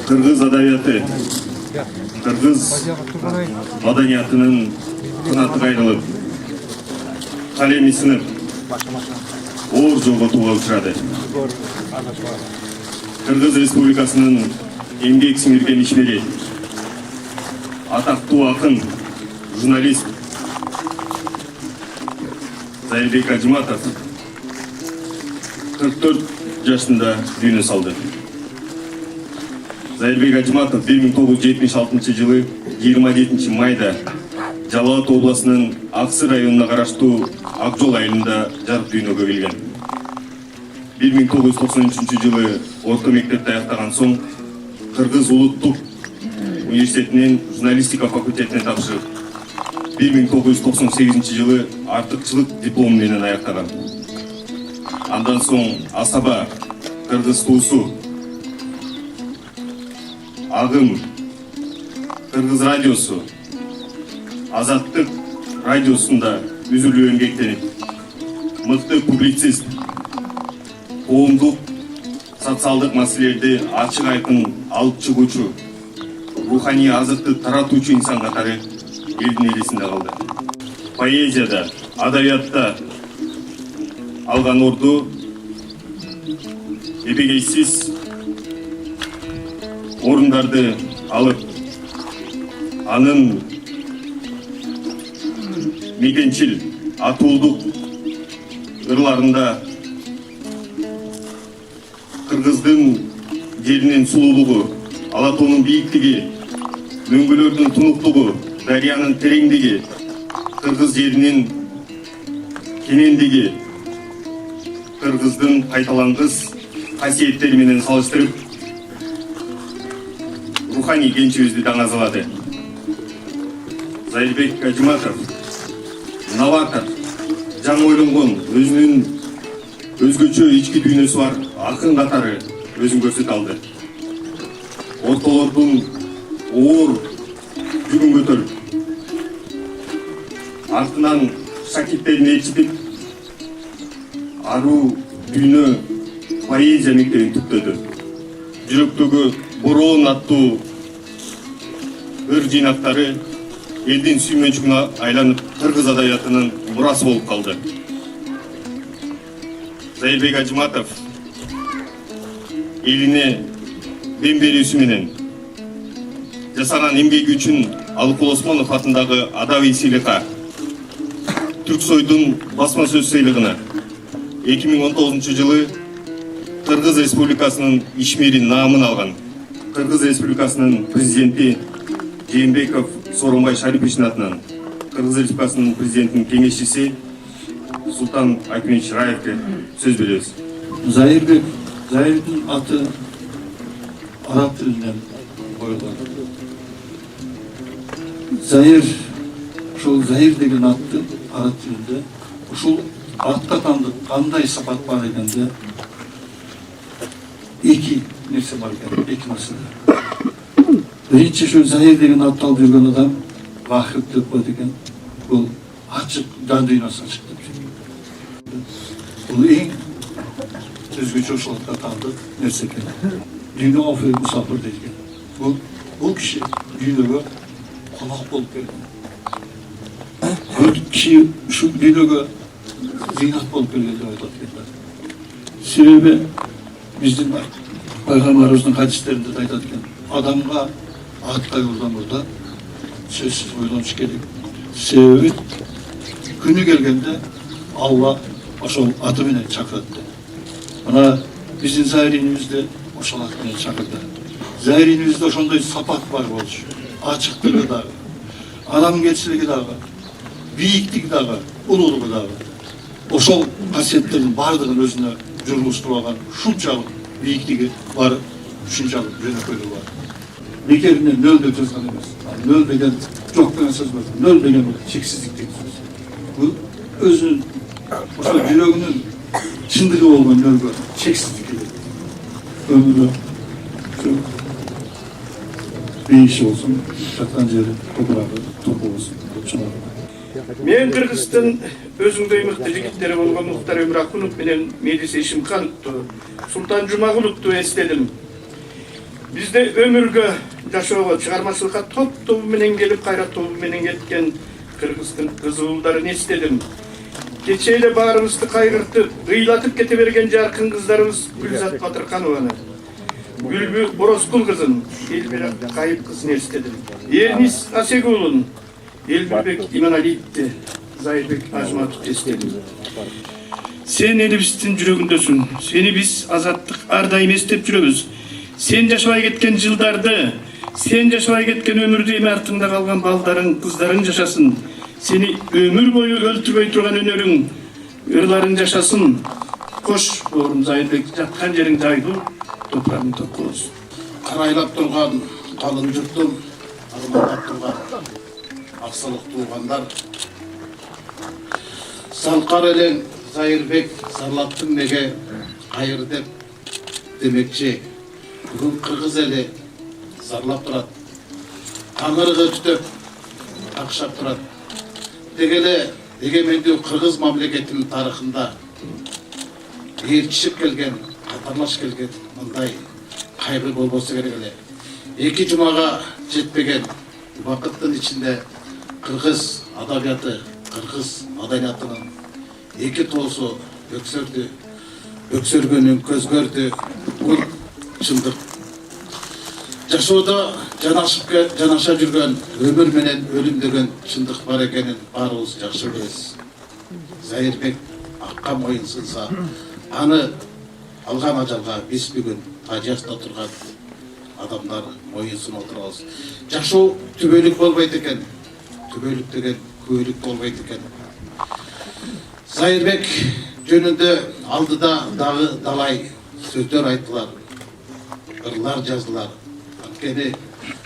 Kırgız adabiyatı, Kırgız madaniyatının kınatı ayrılıp, kalemi sınıp, oğur жолго туга учурады. Kırgız Respublikasının эмгек сиңирген ишмери, атактуу акын, журналист Зайырбек Ажыматов 44 жашында дүйнө салды. Зайырбек Ажыматов 1976 жылы 27 майда Жалал Абад обласынын Аксы районуна караштуу Акжол айылында жарык дүйнөгө келген. 1993 жылы орто мектепти аяктаган соң Кыргыз улуттук университетинин журналистика факультетине тапшырып, 1998 жылы артыкчылык диплому менен аяктаган. Андан соң Асаба, Кыргыз туусу, Агым, Кыргыз радиосу, Азаттык радиосунда үзүлүү эмгектенип, мыкты публицист, коомдук, социалдык маселелерди ачык айкын алып чыгуучу, руханий азыкты таратуучу инсан катары элдин элесинде калды. Поэзияда, адабиятта алган орду эбегейсиз орундарды алып, анын мекенчил, атуулдук ырларында Кыргыздын жеринин сулуулугу, Алатоонун бийиктиги, мөңгөлөрдүн тунуктугу, дарыянын тереңдиги, Кыргыз жеринин кенендиги, Кыргыздын кайталангыс касиеттери менен салыштырып, руханий кенчибизди даңазалады. Зайырбек Ажыматов новатор, жаңы ойлонгон, өзүнүн өзгөчө ички дүйнөсү бар акын катары өзүн көрсөтө алды. Ортолордун оор жүгүн көтөрүп, артынан шакирттерин ээрчитип, аруу дүйнө поэзия мектебин түптөдү. Жүрөктөгү бороон аттуу ыр жыйнактары элдин сүймөнчүгүнө айланып, кыргыз адабиятынын мурасы болуп калды. Зайырбек Ажыматов элине дем берүүсү менен жасаган эмгеги үчүн Алыкул Осмонов атындагы адабий сыйлыкка, Түрксойдун басма сөз сыйлыгына 2019 жылы Кыргыз Республикасынын ишмери наамын алган Кыргыз Республикасынын президенти Жээнбеков Сооронбай Шариповичтин атынан Кыргыз Республикасынын президентинин кеңешчиси Султан Акимович Раевке сөз беребиз. Зайырдын аты араб тилинен коюлган. Ушул Зайыр деген атты араб тилинде ушул атка кандай сапат бар экенде эки нерсе бар экен, эки маселе. Биринчи ушул Зайыр деген атты алып жүргөн адам Вахып деп коет экен. Бул ачык жан дүйнөсүн ачык деп жүргөн. Бул эң өзгөчө ушул атка таандык нерсе экен. Дүйнөгө офер мусафир дейт экен. Бул киши дүйнөгө конок болуп келген. Бул киши ушул дүйнөгө зыйнат болуп келген деп айтат экен. Себеби биздин Peygamberimizin hadislerinde de aytат eкен. Adamga at kayboldan burada sözsüz oylanış gerek. Sebebi günü gelgende Allah oşol atı menен çakırdı. Bana bizim zahiriyimizde oşol atı menен çakırdı. Zahiriyimizde oşonday sapat var boluşu. Açıklığı da, adam geçsiligi dağı, biyiklik dağı, ululuğu dağı. Oşol kasiyetlerin bardığın özüne jurguşturulgan şunçalık biyikligi var, şunçalık jönökölüğü var. Bekerine nöl dep жазган эмес. Nöl деген жок деген сөз бар. Nöl деген чексиздик деген сөз. Bu özünün, oşo жүрөгүнүн чындыгы болгон nölгө чексиздик келет. Ömrü бейиши болсун, жаткан жери топурагы топу болсун деп чыгат. Мен Кыргызстан өзүңдөй мыкты жигиттери болгон Мухтар Өмүракунов менен Медис Эшимкановду, Султан Жумагуловду эстедим. Бизде өмүргө жашоого чыгармачылыкка топ менен келип, кайра тобу менен кеткен Кыргыздын кызылдарын эстедим. Кече эле баарыбызды кайгыртып, ыйлатып кете берген жаркын кыздарыбыз Гүлзат Батырканованы, Гүлбү Борозкул кызын, Элбир Кайып кызын эстедим. Эрнис Асегулун, Элбирбек Иманалиевди, Зайырбек Ажматовду эстедим. Сен элибиздин жүрөгүндөсүң. Сени биз азаттык ар дайым эстеп жүрөбүз. Сен жашабай кеткен жылдарды, сен жашабай кеткен өмүрдү эми артыңда калган балдарың, кыздарың жашасын. Сени өмүр бою өлтүрбөй турган өнөрүң, ырларың жашасын. Кош боорум Зайырбек, жаткан жериң жайлуу, топурагың топ болсун. Карайлап турган калың журтум, армандап турган аксылык туугандар. Салкар элең Зайырбек зарлаптың неге кайыр деп демекчи. Бүгүн кыргыз эли зарлап турат. Таңырыгы түтөп, акшап турат. Дегеле эгемендүү кыргыз мамлекетинин тарыхында ээрчишип келген, катарлаш келген мындай кайгы болбосо керек эле. 2 жумага жетпеген убакыттын ичинде кыргыз адабияты, кыргыз маданиятынын 2 тоосу өксөрдү, өксөргөнүн көзгөрдү. Бул чындык. Жашоодо жанаша жүргөн өмүр менен өлүм деген чындык бар экенин баарыбыз жакшы билебиз. Зайырбек акка моюн сынса, аны алган ажалга биз бүгүн тажияста турган адамдар моюн сунуп отурабыз. Жашоо түбөлүк болбойт экен. Түбөлүк деген күбөлүк болбойт экен. Зайырбек жөнүндө алдыда дагы далай сөздөр айтылар, ырлар жаздылар. Анткени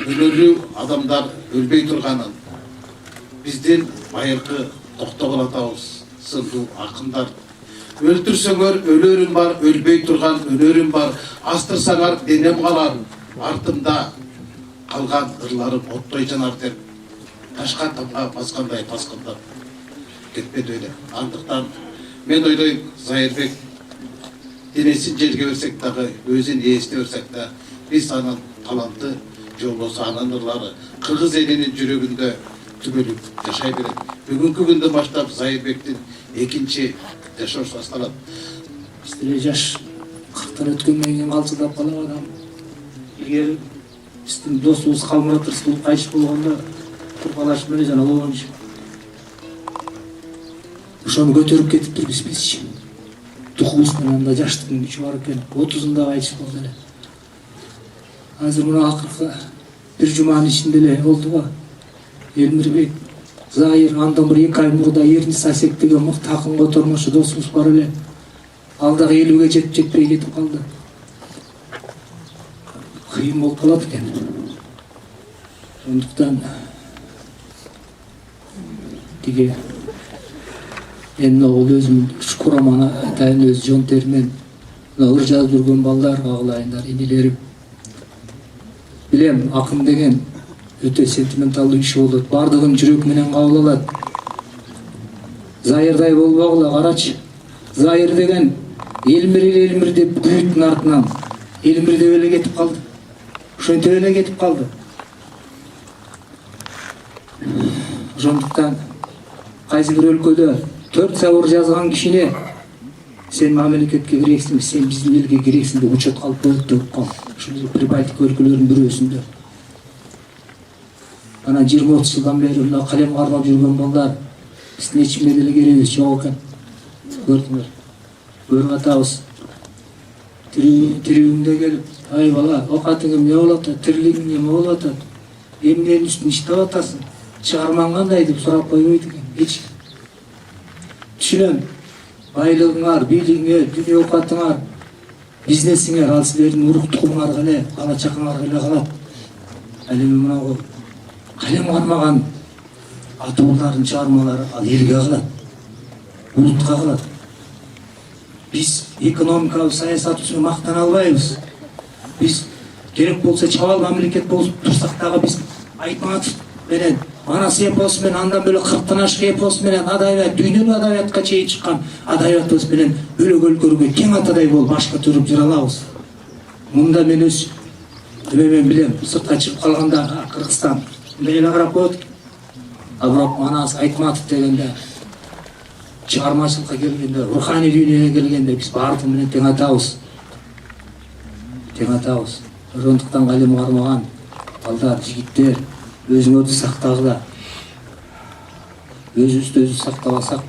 өлөрү адамдар өлбөй турганын, биздин байыркы Токтогул атабыз сындуу акындар өлтүрсөңөр өлөрүм бар, өлбөй турган өнөрүм бар, астырсаңар денем калар, артымда калган ырларым оттой жанар деп ташка тамга баскандай таскындап кетпеди эле. Андыктан мен ойлойм, Зайырбек денесин жерге берсек дагы, өзүн ээсине берсек да, биз анын таланты же болбосо анын ырлары кыргыз элинин жүрөгүндө түбөлүк жашай берет. Бүгүнкү күндөн баштап Зайырбектин экинчи жашоосу башталат. Бізде жаш 40-тан өткеннен кейін қалшылдап қалам адам. Егер біздің досымыз Қалмұрат Рысқұлов қайтыс болғанда Тұрғалаш менен жана Лоғанш ошону көтөрүп кетиптир бизчи. Духубуз менен анда жаштыктын күчү бар экен. 30-ында кайтыс болду эле. Азыр мына акыркы бир жуманын ичинде эле болдуго. Элмирбек, Зайыр, андан бир 2 ай мурда Эрнис Асек деген мыкты акын котормошу досубуз бар эле. Ал дагы 50-ге жетпей кетип калды. Кыйын болуп калат экен. Ошондуктан тиги эми ол өзүм шукурамана атайын өз жон теринен ыр жазып жүргөн балдар, агылайындар, инилерим. Билем, акын деген өтө сентименталдуу иш болот. Бардыгын жүрөк менен кабыл алат. Зайырдай болбогула, карачы. Зайыр деген Элмир деп күйүттүн артынан Элмир деп эле кетип калды. Ошентип эле кетип калды. Ошондуктан кайсы бир өлкөдө 4 сабыр жазган кишине Sen мамлекетке керексиң, сен биздин элге керексиң деп учет калып коет деп кал. Ушул Прибалтика өлкөлөрүнүн бирөөсүндө. Ана 20-30 жылдан бери мына калем кармап жүргөн балдар биздин эчимге деле керебиз жок экен. Көрдүңөр. Көрүп атабыз. Тирүүңдө келип, ай бала, окатың эмне болот, тирилигиң эме болот, эмненин үстүнө иштеп атасың, чыгармаң кандай деп сурап койбойт экен. Эч түшүнөм. Байлыгыңар, бийлигиңер, дүнүйө окатыңар, бизнесиңер, ал силердин урук тукумуңарга эле, бала чакаңарга эле калат. Ал эми мына калем кармаган ата уулдардын чыгармалары ал элге калат, улутка калат. Биз экономикалык саясат үчүн мактана албайбыз. Биз керек болсо чабал мамлекет болуп турсак дагы биз Айтматов менен Манас эпосу менен андан бөлөк 40-тан ашык эпосу менен адабият, дүйнөлүк адабиятка чейин чыккан адабиятыбыз менен бөлөк өлкөлөргө тең атадай болуп башка төрүп жүрө алабыз. Мында мен өз эмен билем, сыртка чыгып калганда Кыргызстан мындай эле карап коет. А бирок Манас Айтматов дегенде чыгармачылыкка келгенде, руханий дүйнөгө келгенде биз баардыгы менен тең атабыз. Тең атабыз. Ошондуктан калем кармаган балдар, жигиттер өзүңөрдү сактагыла. Өзүбүздү өзүбүз сактабасак,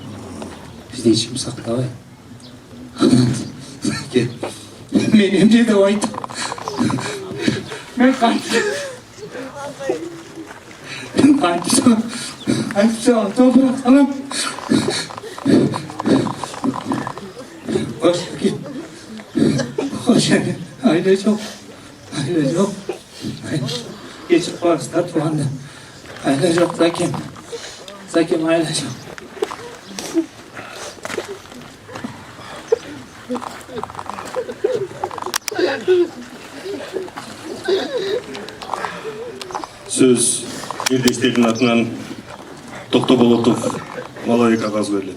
бизди эч ким сактабайт. Мен эмне деп айттым? Мен кантсам топурак салам. Хош, айла жок. Айла жок. Geçip varsa tuğandı. Ayla yok Zakim. Zakim ayla yok. Söz Erdekтердин атынан Токтогулов Малабек агага берилет.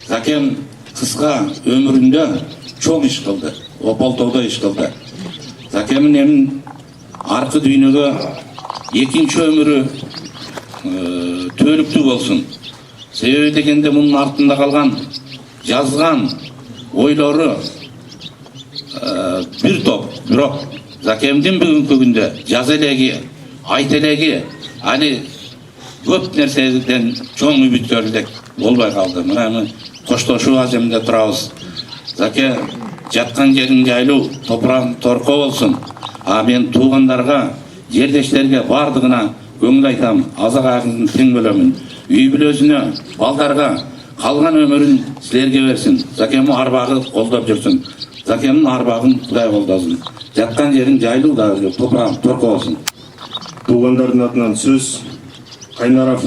Закем кыска өмүрүндө чоң иш кылды, Ополтоодо иш кылды. Закемдин эми аркы дүйнөгө экинчи өмүрү түбөлүктүү болсун. Себеби дегенде мунун артында калган жазган ойлору бир топ, бирок Закемдин бүгүнкү күндө жаз элеги, айт элеги али көп нерседен чоң үмүттөрдүк болбой калды. Мына коштошуу аземде турабыз. Заке жаткан жериң жайлуу, топурагың торко болсун. А мен туугандарга, жердештерге бардыгына көңүл айтам, азак айкын тең бөлөмүн. Үй бүлөсүнө, балдарга калган өмүрүн силерге берсин. Закемдин арбагы колдоп жүрсүн. Закемдин арбагын Кудай колдосун. Жаткан жериң жайлуу да, топурагың торко болсун. Туугандардын атынан сөз Кайнаров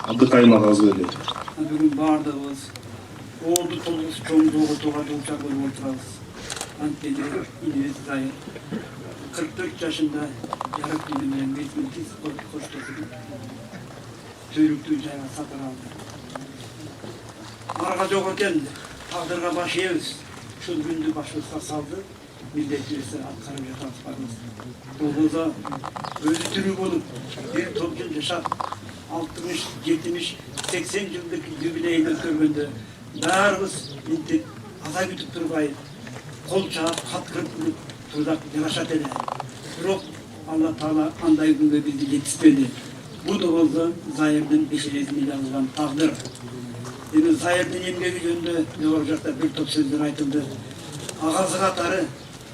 Абдыкайым агага берилет. Бүгүн баардыгыбыз оолду толгус чоңдоого тууга дуучар болуп отурабыз. Анткени инебиз Зайыр 44 жашында жарык күнү менен мезгилсиз коштошуп түйлүктүү жайга сапар алды. Арга жок экен, тагдырга баш ийебиз. Ушул күндү башыбызга салды, милдетибизди аткарып жатабыз барыбыз. Болбосо өзү тирүү болуп бир топ жыл жашап 60, 70, 80 жылдык юбилейин өткөргөндө баарыбыз мынтип аза күтүп турбай кол чаап, кат кырып турдак жарашат эле. Бирок Алла Таала андай күнгө бизди жеткизбеди. Бул да болсо Зайырдын бешересине жазылган тагдыр. Эми Зайырдын эмгеги жөнүндө жогору жакта бир топ сөздөр айтылды. Агасы катары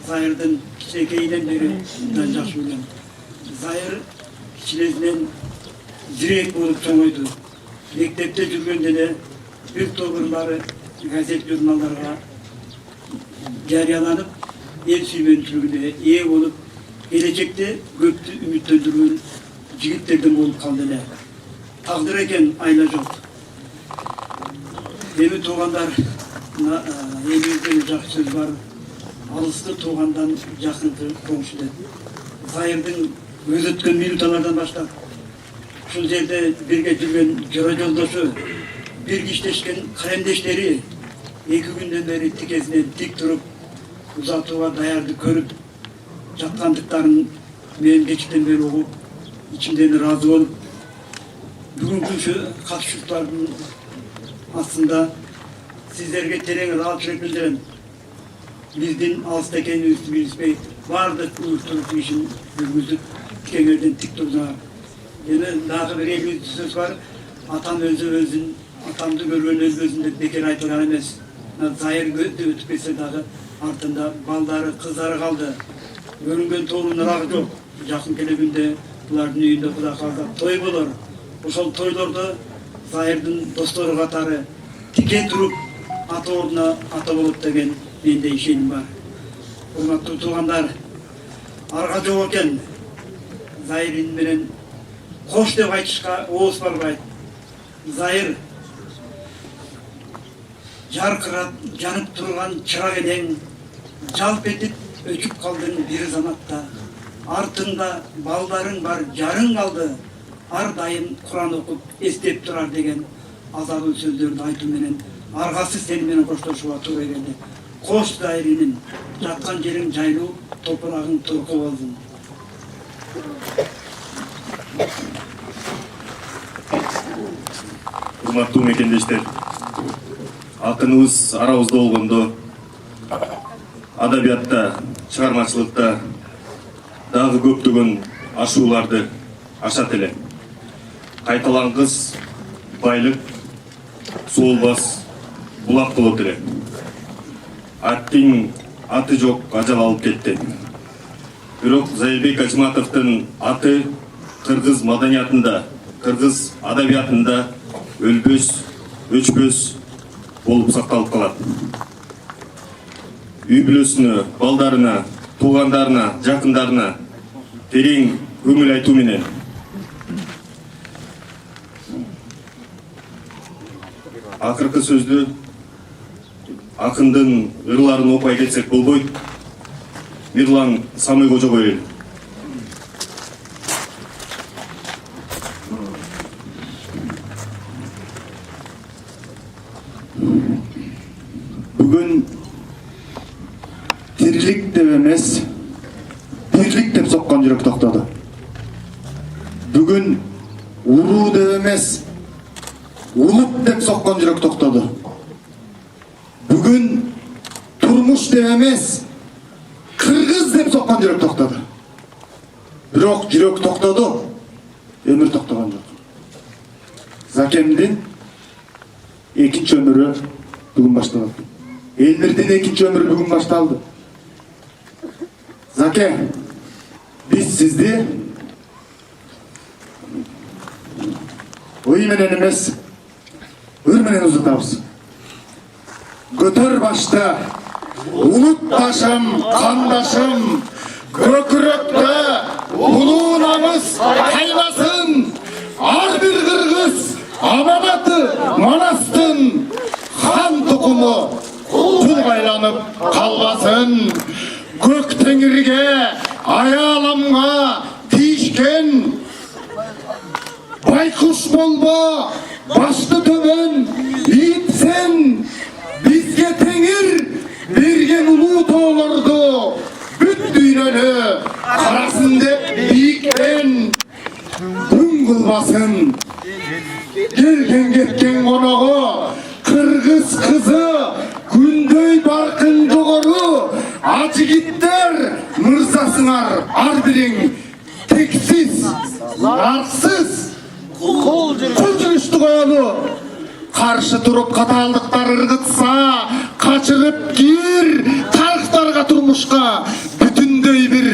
Зайырдын кичинекейинен бери мен жакшы билем. Зайыр кичинесинен зирек болуп чоңойду. Мектепте жүргөндө эле бир топ ырлары газет журналдарга жарыяланып, эл сүймөнчүлүгүнө ээ болуп, келечекте көптү үмүттөндүргөн жигиттерден болуп калды эле. Тагдыр экен, айла жок. Эми туугандар, элибизде жакшы сөз бар. Алысты туугандан жакынкы коңшу деп. Зайырдын өз өткөн минуталардан баштап ушул жерде бирге жүргөн жора жолдошу, бирге иштешкен калемдештери 2 күндөн бери тикесинен тик туруп, узатууга даярды көрүп жаткандыктарын мен кечтен бери угуп, ичимден ыраазы болуп, бүгүнкү ушу катышуучулардын астында сиздерге терең ыраазычылык билдирем. Биздин алыста экенибизди билишпей баардык уюштуруучу ишин жүргүзүп тикеңерден тик турдуңар. Эми дагы бир элүү сөз бар. Атам өзүн атамды көргөн өзүн деп бекер айтылган эмес. Зайыр өтүп кетсе дагы артында балдары, кыздары калды. Көрүнгөн тоорундар жок. Жакын келегенде булардын үйүндө Кудай кааласа той болор. Ошол тойлордо Зайырдын достору катары тике туруп ата ордуна ата болот деген менде ишеним бар. Урматтуу туугандар, арга жок экен. Зайыр менен кош деп айтышка ооз барбайт. Зайыр жаркырап жанып турган чырак элең, жалп этип өчүп калдың бир заматта. Артыңда балдарың бар, жарың калды. Ар дайым Куран окуп эстеп турар деген азалуу сөздөрдү айтуу менен аргасы сени менен коштошууга туура келди. Кош Зайырынын жаткан жериң жайлуу, топурагың турку болсун. Урматтуу мекендештер, акыныбыз арабызда болгондо адабиятта, чыгармачылыкта дагы көптөгөн ашууларды ашат эле. Кайталангыс байлык суолбас булак болот эле. Аттың аты жок, ажал алып кетти. Бирок Зайырбек Ачматовдун аты кыргыз маданиятында, кыргыз адабиятында өлбөс, өчпөс болуп сакталып калат. Үй бүлөсүнө, балдарына, туугандарына, жакындарына терең көңүл айтуу менен акыркы сөздү акындын ырларын окуй кетсек болбойт. Мирлан Самый Кожого эл. Бүгүн тирлик деп эмес, бирлик деп соккон жүрөк токтоду. Бүгүн уруу деп эмес, улут деп соккон жүрөк токтоду. Бүгүн турмуш деп эмес, кыргыз деп соккон жүрөк токтоду. Бирок жүрөк токтоду, өмүр токтогон жок. Закемдин экинчи өмүрү бүгүн башталат. Элмирдин экинчи өмүрү бүгүн башталды. Заке, биз сизди ой менен эмес, өр менен узатабыз. Көтөр башты, улут башым, кандашым, көкүрөктө улуу намыс кайнасын. Ар бир кыргыз аманаты Манастын хан тукуму кул байланып калбасын. Көк теңирге, аяламга тийишкен байкуш болбо, башты төбөн ийипсен. Бизге теңир берген улуу тоолорду бүт дүйнөнү карасын деп бийиктен. Күн кылбасын келген кеткен коного, кыргыз кызы күндөй баркын жогору. Ажигиттер мырзасыңар ар бириң тексиз, нарсыз кул жүрүштү коелу. Каршы туруп катаалдыктар ыргытса, качырып кир тарыктарга турмушка. Бүтүндөй бир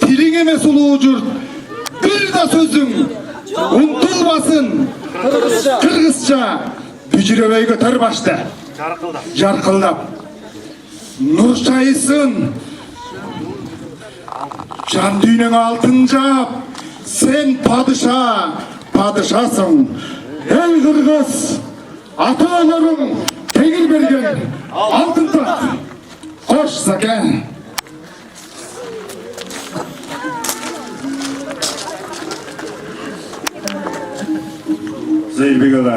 тилиң эмес улуу журт, бир да сөзүң унутулбасын. Кыргызча бүжүрөбөй көтөр башты, жаркылдап нур чайысын. Жан дүйнөңө алтын жап, сен падыша, падышасың. Эй кыргыз, ата-аналарың теңир берген алтын так. Кош Заке. Зайырбек ага,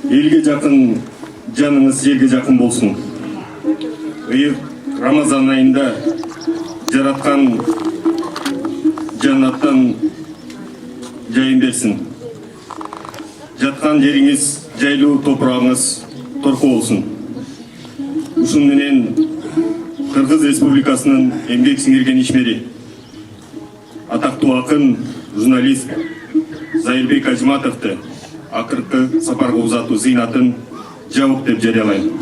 элге жакын жаныңыз элге жакын болсун. Ыйык Рамазан айында жараткан жаннаттан жайын берсин. Жаткан жериңиз жайлуу, топурагыңыз торку болсун. ушун менен Кыргыз Республикасынын эмгек сиңирген ишмери, атактуу акын, журналист Зайырбек Ажматовду акыркы сапарга узатуу зыйнатын жабык деп жарыялайм.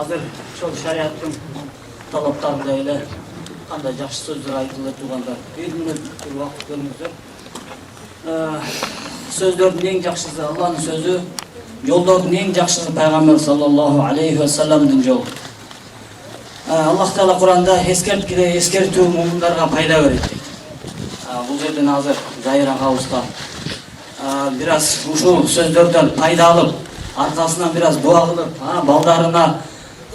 Азыр ошол шарияттын талаптарында эле кандай жакшы сөздөр айтылып тургандар. Бир мүнөт убакыт бериңиздер. Сөздөрдүн эң жакшысы Аллахтын сөзү, жолдордун эң жакшысы Пайгамбар саллаллаху алейхи ва салламдын жолу. Аллах Таала Куранда эскертүү мумундарга пайда берет дейт. Бул жерден азыр Жайра кабызда бир аз ушул сөздөрдөн пайда алып, аркасынан бир аз дуа кылып, балдарына,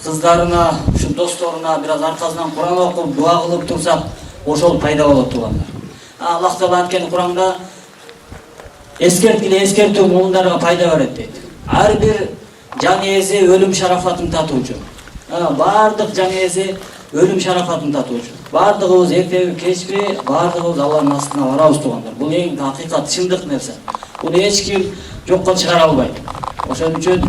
кыздарына, ушу досторуна бир аз аркасынан Куран окуп, дуа кылып турсак, ошол пайда болот тугандар. Аллах Таала анткени Куранда эскертүү мумундарга пайда берет дейт. Ар бир жан ээси өлүм шарафатын татуучу. Бардык жан ээси өлүм шарафатын татуучу. Бардыгыбыз эртеби кечпи, бардыгыбыз Алланын астына барабыз тугандар. Бул эң акыйкат, чындык нерсе. Буну эч ким жокко чыгара албайт. Ошон үчүн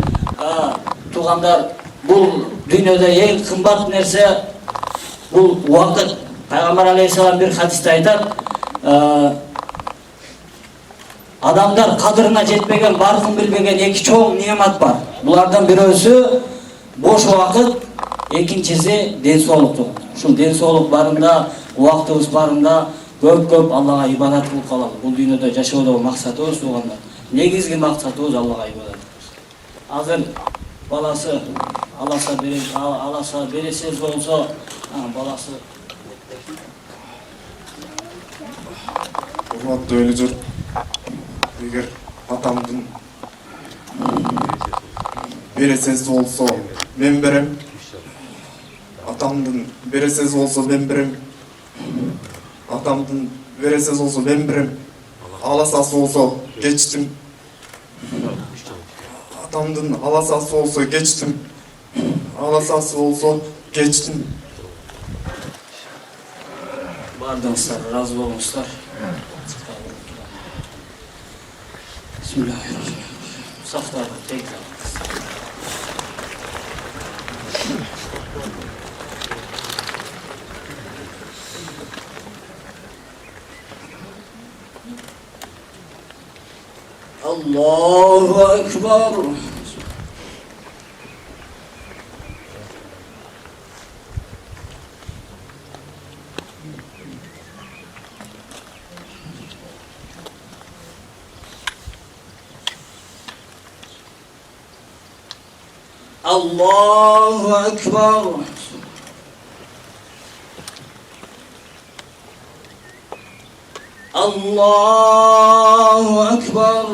тугандар, бул дүйнөдө эң кымбат нерсе бул убакыт. Пайгамбар алейхиссалам бир хадисте айтат, адамдар кадырына жетпеген, баркын билбеген эки чоң неамат бар. Булардан бирөөсү бош убакыт, экинчиси ден соолук. Ушул ден соолук барында, убактыбыз барында көп Аллага ибадат кылып калабыз. Бул дүйнөдө жашоодогу максатыбыз тугандар. Негизги максатыбыз Аллага ибадат. Азыр баласы аласа бересез болсо, баласы урматтуу эле журт, эгер атамдын бересеси болсо мен берем, атамдын бересеси болсо мен берем, атамдын бересеси болсо мен берем, аласасы болсо кечтим, атамдын аласасы болсо кечтим, аласасы болсо кечтим. Бардыңыздар, разы болуңуздар. Bismillahirrahmanirrahim. Saflarla tekrar. Allahu Ekber. Allahu Ekber. Allahu Ekber.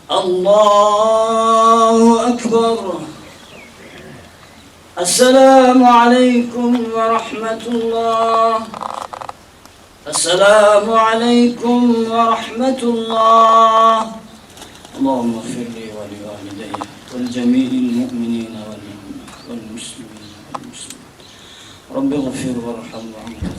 Allahu Ekber. Esselamu Aleyküm ve Rahmetullah. Esselamu Aleyküm ve Rahmetullah. Allahümme firli ve li valideyye vel cemilil mu'minine vel muslimine vel muslimat. Rabbi gafir ve raham ve ente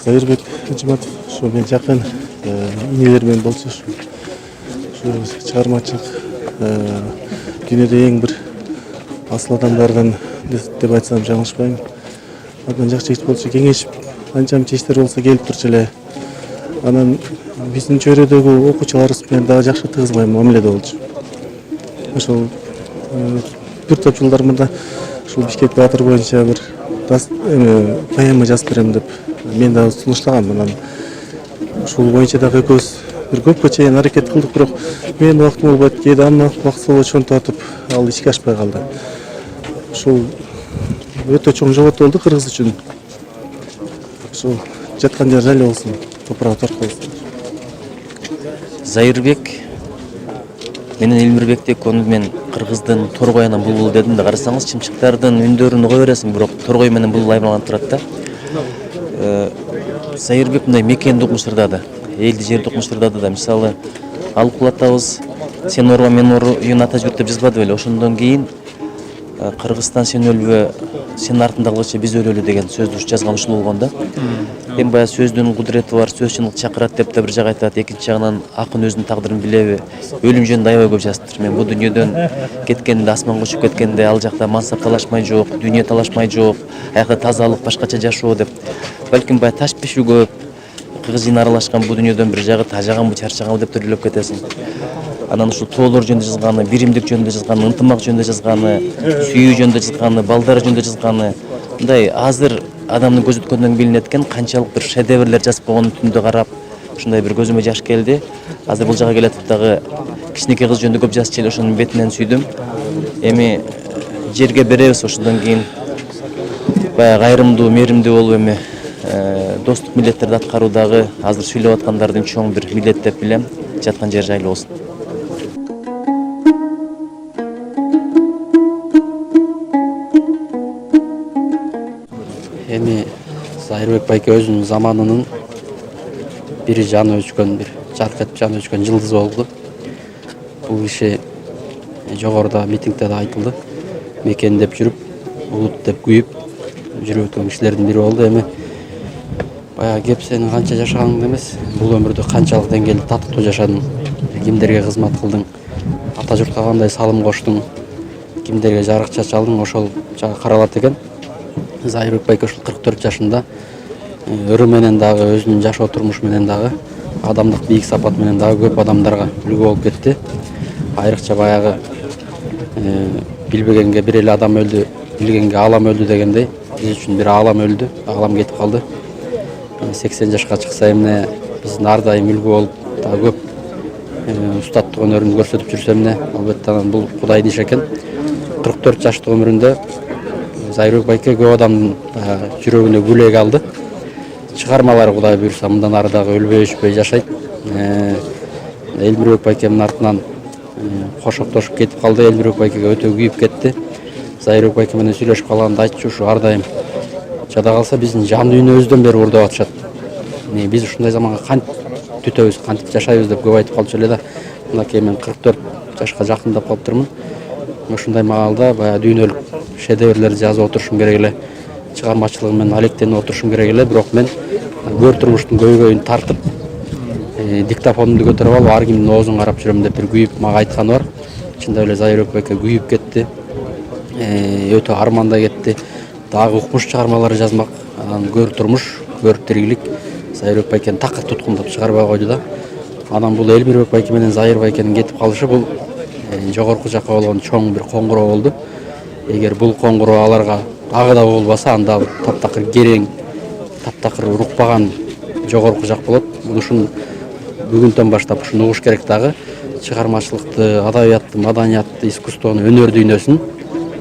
Зайырбек Жыматов, ушу мен жакын инелермен болчу ушу чыгармачылык дүйнөдө эң бир асыл адамдардан деп айтсам жаңылышпайм. Андан жакшы иш болчу, кеңешип анча мынча иштер болсо келип турчу эле. Анан биздин чөйрөдөгү окуучуларыбыз менен дагы жакшы тыгыз мамиледе болчу. Ошол бир топ жылдар мында ушул Бишкек Баатыр боюнча бир поэма жазып берем деп мен дагы сунуштаганмын. Анан ушул боюнча дагы экөөбүз бир көпкө чейин аракет кылдык, бирок мен убактым болбойт, кээде амма убакыт болбойт, ошентип атып ал ишке ашпай калды. Ушул өтө чоң жоготуу болду Кыргыз үчүн. Ушул жаткан жер жайлуу болсун, топурагы торк болсун. Зайырбек менен Элмирбекти кону мен кыргыздын торгой анан булбул дедим да, карасаңыз чымчыктардын үндөрүн уга бересиң, бирок торгой менен булбул аймаланып турат да. Зайырбек мындай мекенди укмуштурдады, элди жерди укмуштурдады да. Мисалы, Алыкул атабыз сен орба мен орюн ата журт деп жазбады беле. Ошондон кийин Кыргызстан сен өлбө, сен артындагыча биз өлөлү деген сөздү жазган ушул болгон да. Эми баягы сөздүн кудурети бар, сөз чындык чакырат деп да бир жак айтат. Экинчи жагынан акын өзүнүн тагдырын билеби? Өлүм жөнүндө аябай көп жазыптыр. Мен бул дүйнөдөн кеткенде, асманга учуп кеткенде, ал жакта мансап талашмай жок, дүйнө талашмай жок, аякта тазалык, башкача жашоо деп. Балким баягы таш бешүү көп, кыгызын аралашкан бул дүйнөдөн бир жагы тажаганбы, чарчаганбы деп төрөлөп кетесиң. Анан ушул тоолор жөнүндө жазганы, биримдик жөнүндө жазганы, ынтымак жөнүндө жазганы, сүйүү жөнүндө жазганы, балдары жөнүндө жазганы, мындай азыр адамдын көз өткөндөн билинет экен, канчалык бир шедеврлер жазып койгонун түндө карап, ушундай бир көзүмө жаш келди. Азыр бул жака келатып дагы кичинекей кыз жөнүндө көп жазчу эле, ошонун бетинен сүйдүм. Эми жерге беребиз, ошондон кийин баягы айрымдуу, мээримдүү болуп эми достук милдеттерди аткаруу дагы азыр сүйлөп аткандардын чоң бир милдет деп билем. Жаткан жер жайлуу болсун. Эми Зайырбек байке өзүнүн заманынын бири жаны өчкөн, бир жарк этип жаны өчкөн жылдыз болду. Бул киши жогоруда митингде да айтылды. Мекен деп жүрүп, улут деп күйүп жүрүп өткөн кишилердин бири болду. Эми баягы кеп сенин канча жашаганың эмес, бул өмүрдө канчалык деңгээлде татыктуу жашадың, кимдерге кызмат кылдың, ата журтка кандай салым коштуң, кимдерге жарыкча чалдың, ошол жагы каралат экен. Зайырбек байке ушул 44 жашында өрү менен дагы, өзүнүн жашоо турмушу менен дагы, адамдык бийик сапат менен дагы көп адамдарга үлгү болуп кетти. Айрыкча баягы билбегенге бир эле адам өлдү, билгенге аалам өлдү дегендей, биз үчүн бир аалам өлдү, аалам кетип калды. 80 жашка чыкса эмне, биздин ар дайым үлгү болуп, дагы көп устаттык өнөрүн көрсөтүп жүрсө эмне, албетте анан бул Кудайдын иши экен. 44 жаштык өмүрүндө Зайырбек байке көп адамдын жүрөгүнө гүлөк алды. Чыгармалары Кудай буйрса мындан ары дагы өлбөй өчпөй жашайт. Элмирбек байкемдин артынан кошоктошуп кетип калды. Элмирбек байкеге өтө күйүп кетти. Зайырбек байке менен сүйлөшүп калганда айтчу, ушу ар дайым жада калса биздин жан дүйнөбүздөн бери урдап атышат. Биз ушундай заманга кантип түтөбүз, кантип жашайбыз деп көп айтып калчу эле да. Мынакей мен 44 жашка жакындап калыптырмын. Ушундай маалда баягы дүйнөлүк шедеврлерди жазып отурушум керек эле, чыгармачылыгым менен алектенип отурушум керек эле, бирок мен көр турмуштун көйгөйүн тартып, диктофонумду көтөрүп алып, ар кимдин оозун карап жүрөм деп бир күйүп мага айтканы бар. Чындап эле Зайырбек байке күйүп кетти, өтө армандай кетти. Дагы укмуш чыгармалар жазмак, анан көр турмуш, көр тирилик Зайырбек байкени такыр туткундап чыгарбай койду да. Анан бул Элмирбек байке менен Зайыр байкенин кетип калышы бул жогорку жакка болгон чоң бир коңгуроо болду. Эгер бул коңгуроо аларга дагы да болбаса, анда таптакыр керең, таптакыр урукпаган жогорку жак болот. Ушун бүгүндөн баштап ушуну угуш керек дагы. Чыгармачылыкты, адабиятты, маданиятты, искусствону, өнөр дүйнөсүн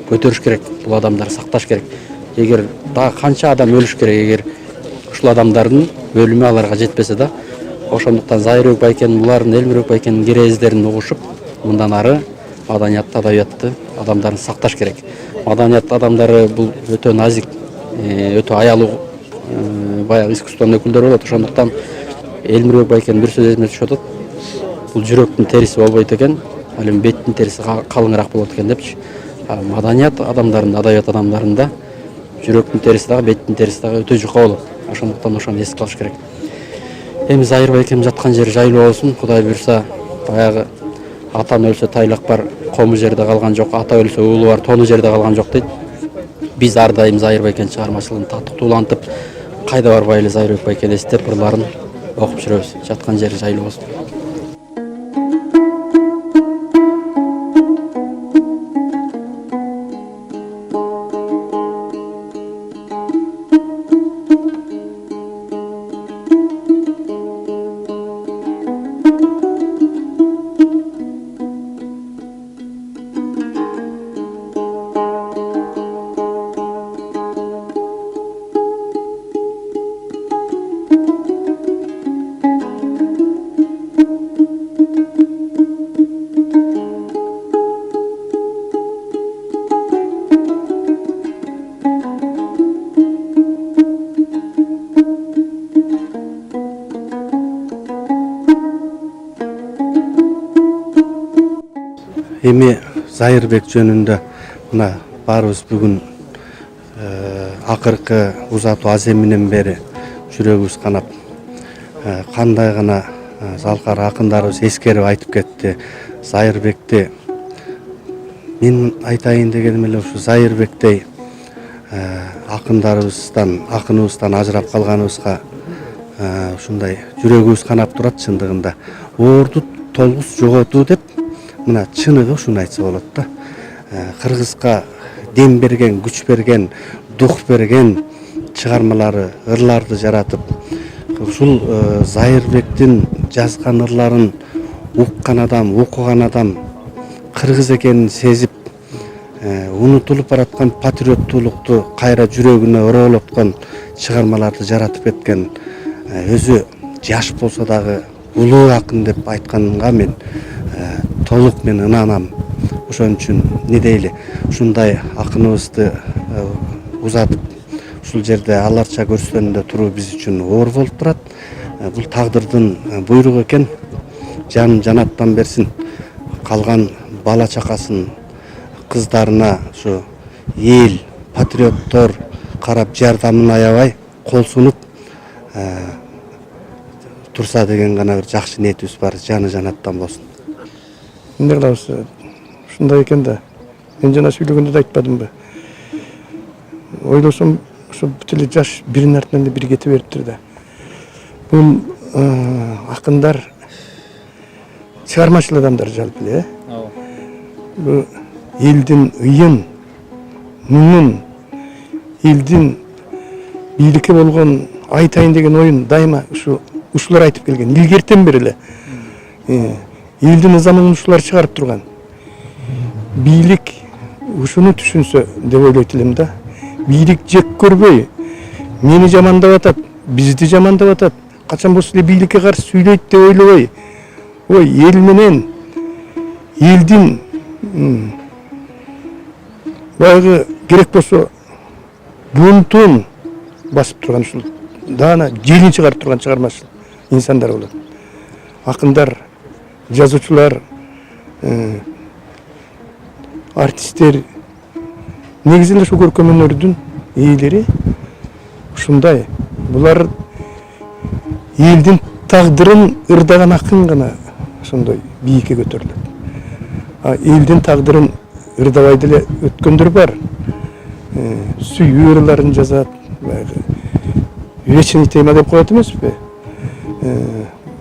көтөрүш керек. Бул адамдар сакташ керек. Эгер дагы канча адам өлүш керек, эгер ушул адамдардын өлүмү аларга жетпесе да, ошондуктан Зайырбек байкенин, булардын Элмирбек байкенин керездерин угушуп, мындан ары маданиятты, адабиятты адамдарын сакташ керек. Маданиятты адамдары бул өтө назик, өтө аялуу баягы искусствонун өкүлдөрү болот. Ошондуктан Элмирбек байкенин бир сөзү эсиме түшүп атат. Бул жүрөктүн териси болбойт экен, ал эми беттин териси калыңыраак болот экен депчи. Маданият адамдарын, адабият адамдарында жүрөктүн териси дагы, беттин териси дагы өтө жука болот. Ошондуктан ошону эске алыш керек. Эми Зайыр байкем жаткан жери жайлуу болсун. Кудай буйрса, баягы атан өлсө тайлак бар, кому жерде калган жок, ата өлсө уулу бар, тону жерде калган жок дейт. Биз ар дайым Зайыр байкенин чыгармачылыгын таттыктуулантып, кайда барбай эле Зайыр байкени эстеп, ырларын окуп жүрөбүз. Жаткан жери жайлуу болсун. Эми Зайырбек жөнүндө мына баарыбыз бүгүн акыркы узатуу аземинен бери жүрөгүбүз канап, кандай гана залкар акындарыбыз эскерип айтып кетти. Зайырбекти мен айтайын дегеним эле ушу Зайырбектей акыныбыздан ажырап калганыбызга ушундай жүрөгүбүз канап турат чындыгында. Орду толгус жоготуу деп мына чыныгы ушуну айтса болот да. Кыргызга дем берген, күч берген, дух берген чыгармалары, ырларды жаратып, ушул Зайырбектин жазган ырларын уккан адам, окуган адам кыргыз экенин сезип, унутулуп бараткан патриоттуулукту кайра жүрөгүнө ороолоткон чыгармаларды жаратып кеткен, өзү жаш болсо дагы улуу акын деп айтканга мен толук мен ынанам. Ошон үчүн не дейли, ушундай акыныбызды узатып, ушул жерде аларча көрсөтөндө туруу биз үчүн оор болуп турат. Бул тагдырдын буйругу экен. Жанын жанаттан берсин. Калган бала чакасын, кыздарына ушу эл, патриоттор карап жардамын аябай, кол сунуп турса деген гана бир жакшы ниетибиз бар. Жаны жанаттан болсун. Эмне кылабыз? Ушундай экен да. Мен жана сүйлөгөндө да айтпадымбы? Ойлосом, ушу бүт эле жаш биринин артынан бири кете бериптир да. Бул акындар чыгармачыл адамдар жалпы эле. Бул элдин ыйын, муңун, элдин бийликке болгон айтайын деген оюн дайыма ушулар айтып келген. Илгертен бери эле. Элдин ызамын ушулар чыгарып турган. Бийлик ушуну түшүнсө деп ойлойт элем да. Бийлик жек көрбөй, мени жамандап атат, бизди жамандап атат. Качан болсо эле бийликке каршы сүйлөйт деп ойлобой. Ой, эл менен элдин баягы керек болсо бунтун басып турган ушул даана желин чыгарып турган чыгармачыл инсандар болот. Акындар, жазуучулар, артисттер, негизи эле ушул көркөм өнөрдүн ээлери ушундай. Булар элдин тагдырын ырдаган акын гана ошондой бийикке көтөрүлөт. Элдин тагдырын ырдабай деле өткөндөр бар. Сүйүү ырларын жазат, вечный тема деп коет эмеспи?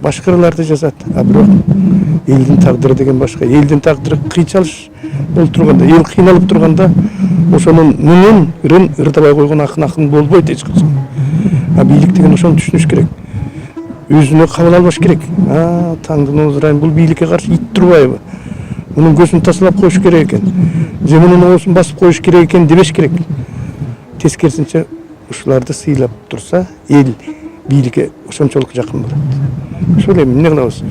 Башка ырларды жазат. Бирок элдин тагдыры деген башка. Элдин тагдыры кыйчалыш болуп турганда, эл кыйналып турганда, ошонун муңун ырын ырдабай койгон акын болбойт эч качан. Бийлик деген ошону түшүнүш керек. Өзүнө кабыл албаш керек. Таңдын озурайын, бул бийликке каршы ит турбайбы? Мунун көзүн тасалап коюш керек экен. Же мунун оосун басып коюш керек экен дебеш керек. Тескерисинче ушуларды сыйлап турса, эл бийликке ошончолук жакын болот. Ошол эле эмне кылабыз?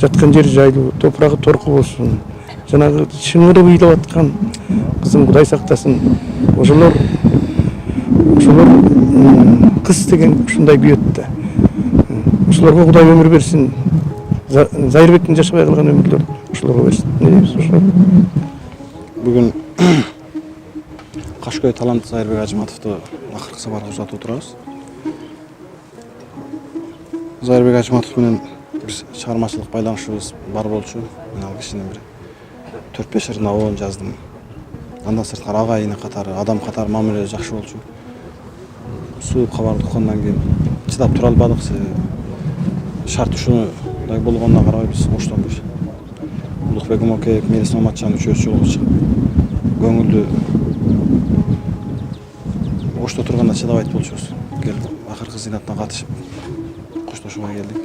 Жаткан жери жайлуу, топурагы торку болсун. Жанагы чыңыры ыйлап аткан кызым Кудай сактасын. Ошолор кыз деген ушундай күйөт да. Ошолорго Кудай өмүр берсин. Зайырбектин жашабай калган өмүрлөр ошолорго берсин. Не дейбиз ошо? Бүгүн Кашкөй талант Зайырбек Ажыматовду акыркы сапарга узатып турабыз. Зайырбек Ажыматов менен бир чыгармачылык байланышыбыз бар болчу. Мен ал кишинин бир 4-5 ырына оон жаздым. Андан сырткары агайыны катары, адам катары мамиле жакшы болчу. Суу кабарды уккандан кийин чыдап тура албадык. Шарт ушундай болгонуна карабай биз оштонбуз. Улукбек Умакеев, Мелис Маматжан үчөөбүз жолго чыгып көңүлдүү ошто турганда чыдабайт болчубуз. Келип акыркы зинатына катышып коштошууга келдик.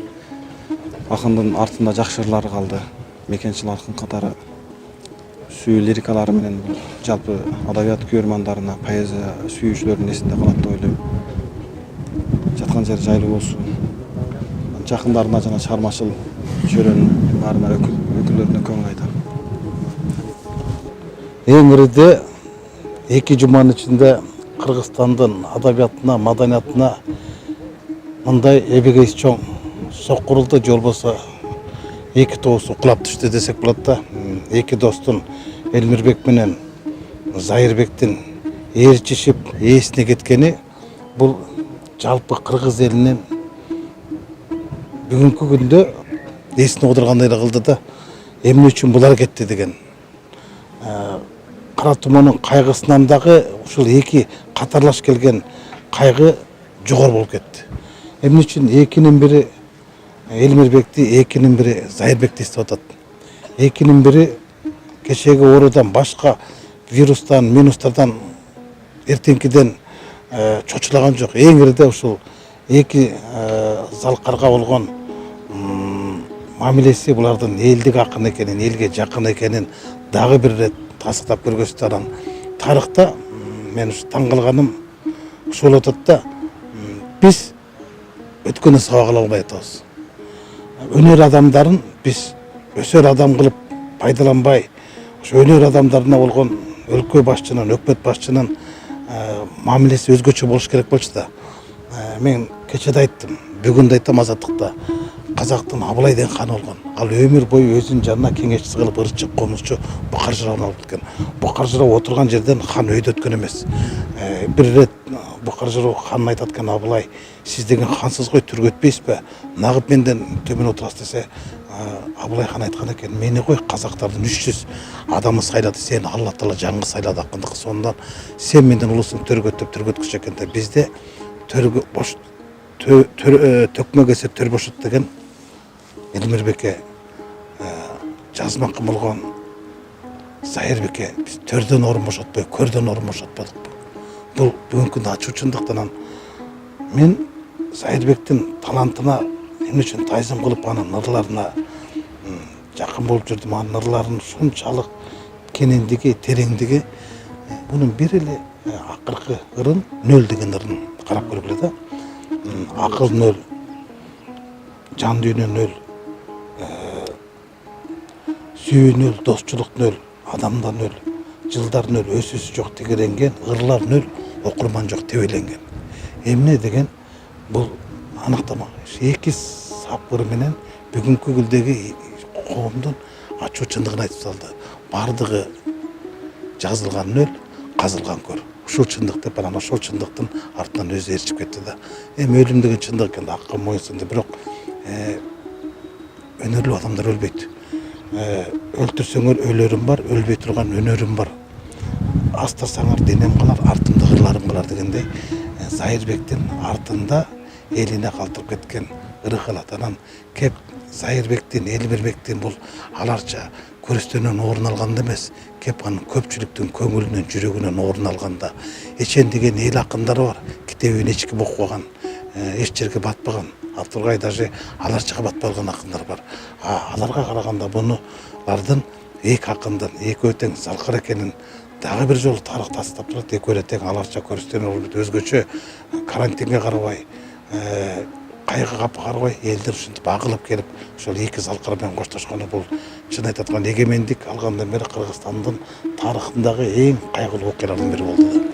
Акындын артында жакшы ырлары калды. Мекенчил акын катары сүйүү лирикалары менен жалпы адабият күйөрмандарына, поэзия сүйүүчүлөрдүн эсинде калат деп ойлойм. Жаткан жери жайлуу болсун. Жакындарына жана чыгармачыл чөйрөнүн баарына өкүлдөрүнө көңүл айтам. Эң ириде 2 жуманын ичинде Кыргызстандын адабиятына, маданиятына мындай эбегейс чоң соккурулду, же болбосо 2 тоос укулап түштү десек болот да. 2 достун Элмирбек менен Зайырбектин ээрчишип ээсине кеткени бул жалпы кыргыз элинин бүгүнкү күндө эсине отургандай эле кылды да. Эмне үчүн булар кетти деген. Кара тумоонун кайгысынан дагы ушул 2 катарлаш келген кайгы жогору болуп кетти. Эмне үчүн 2-нин бири Элмирбекти, 2-нин бири Зайырбекти эстеп атат. 2-нин бири кечеги оорудан башка вирустан, минустардан эртеңкиден чочулаган жок. Эң ириде ушул 2 залкарга болгон мамилеси булардын элдик акын экенин, элге жакын экенин дагы бир ирет тасыктап көргөзүп анан тарыхта мен ушу таң калганым ушул болуп атат да. Биз өткөнү сабак ала албай атабыз. Өнөр адамдарын биз өсөр адам кылып пайдаланбай, ошо өнөр адамдарына болгон өлкө башчынын, өкмөт башчынын мамилеси өзгөчө болуш керек болчу да. Мен кечеде айттым, бүгүн да айтам Азаттыкта. Казактын Абылай деген ханы болгон. Ал өмүр бою өзүнүн жанына кеңешчи кылып ырчык, комузчу Букар жырауны алып кеткен. Букар жырау отурган жерден хан өйдө өткөн эмес. Бир ирет Букар жырау ханына айтат экен: Абылай, сиз деген хансыз ғой, түргөтпейсизби? Нагып менден төмөн отурасыз десе, Абылай хан айткан экен: мени кой, казактардын 300 адамы сайлады, сени Алла Таала жаңы сайлады акындык. Сондан сен менден улусуң төргөттөп түргөткүч экен да. Бизде төкмө кесе төр бошот деген Элмирбекке жазмакы болгон Зайырбекке биз төрдөн орун бошотпой, көрдөн орун бошотподук. Бул бүгүнкү күндө ачуу чындыктан мен Зайырбектин талантына эмне үчүн тайзым кылып анын ырларына жакын болуп жүрдүм. Анын ырларынын ушунчалык кенендиги, тереңдиги. Бунун бир эле акыркы ырын нөл деген ырын карап көргүлө да. Акыл нөл, жан дүйнө нөл, сүйүү нөл, достчулук нөл, адамдар нөл, жылдар нөл, өсүүсү жок тегеренген, ырлар нөл, окурман жок тебеленген. Эмне деген бул аныктама. 2 сапыры менен бүгүнкү күндөгү коомдун ачуу чындыгын айтып салды. Бардыгы жазылган нөл, казылган көр. Ушул чындык деп анан ошол чындыктын артынан өзү ээрчип кетти да. Өлүм деген чындык экен, акка моюнсунду, бирок өнөрлүү адамдар өлбөйт. Өлтүрсөңөр өлөрүм бар, өлбөй турган өнөрүм бар. Астырсаңар денем калар, артымда ырларым калар дегендей, Зайырбектин артында элине калтырып кеткен ыры калат. Анан кеп Зайырбектин, Элмирбектин бул аларча көрөстөнөн орун алганда эмес, кеп анын көпчүлүктүн көңүлүнөн, жүрөгүнөн орун алганда. Эчен деген эл акындары бар, китебин эчкип окуган, эч жерге батпаган, Алтургай даже аларчага батпаган акындар бар. Аларга караганда булардын 2 акындын 2 өтең залкар экенин дагы бир жолу тарых тастап турат. 2 өтең аларча көрөстөнө өзгөчө карантинге карабай, кайгы капы карабай элдер ушинтип агылып келип ошол 2 залкар менен коштошкону бул чын айтаткан эгемендик алгандан бери Кыргызстандын тарыхындагы эң кайгылуу окуялардын бири болду.